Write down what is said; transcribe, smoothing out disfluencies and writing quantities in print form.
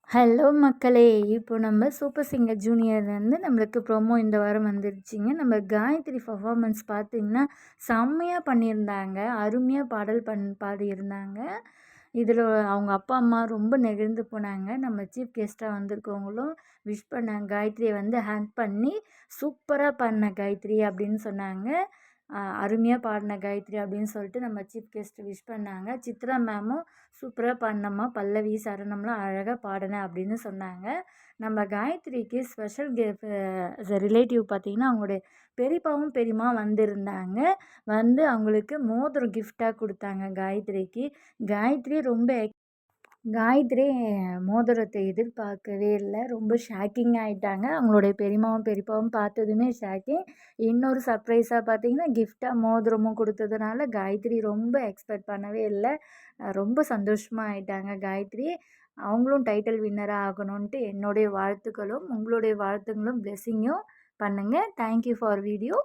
Hello மக்களே! இப்போ நம்ம சூப்பர் சிங்கர் ஜூனியர்லேருந்து நம்மளுக்கு ப்ரோமோ இந்த வாரம் வந்துருச்சுங்க. நம்ம காயத்ரி பெர்ஃபார்மன்ஸ் பார்த்தீங்கன்னா, செம்மையா பண்ணியிருந்தாங்க. அருமையா பாடல் பாடியிருந்தாங்க. இதில அவங்க அப்பா, அம்மா ரொம்ப நெகிழ்ந்து போனாங்க. நம்ம சீஃப் கெஸ்ட்டா வந்திருக்கவங்களும் விஷ் பண்ணாங்க. காயத்ரியை வந்து ஹக் பண்ணி, "சூப்பரா பாடுன காயத்ரி" அப்படின்னு சொன்னாங்க. அருமையா பாடின காயத்ரி அப்படின்னு சொல்லிட்டு நம்ம சீஃப் கெஸ்ட் விஷ் பண்ணாங்க. சித்ரா மேமும் சூப்பரா பாடினம்மா, பல்லவி, சரணம்லாம் அழகாக பாடின அப்படின்னு சொன்னாங்க. நம்ம காயத்ரிக்கு ஸ்பெஷல் ரிலேட்டிவ் பார்த்திங்கன்னா, அவங்களுடைய பெரியப்பாவும் பெரியம்மா வந்திருந்தாங்க. வந்து அவங்களுக்கு மோதிரம் கிஃப்டாக கொடுத்தாங்க காயத்ரிக்கு. காயத்ரி ரொம்ப காயத்ரி மோதிரத்தை எதிர்பார்க்கவே இல்ல. ரொம்ப ஷாக்கிங் ஆயிட்டாங்க. அவங்களுடைய பெரியம்மாவும், பெரியப்பாவும் பார்த்ததுமே ஷாக்கிங். இன்னொரு சர்ப்ரைஸா பார்த்தீங்கன்னா, கிஃப்ட்டா மோதிரமும் குடுத்ததுனால காயத்ரி ரொம்ப எக்ஸ்பெக்ட் பண்ணவே இல்ல. ரொம்ப சந்தோஷமா ஆயிட்டாங்க காயத்ரி. அவங்களும் டைட்டில் வின்னரா ஆகணுன்ட்டு என்னுடைய வாழ்த்துக்களும், உங்களுடைய வாழ்த்துக்களும், பிளெஸ்ஸிங்கும் பண்ணுங்க. Thank you for video.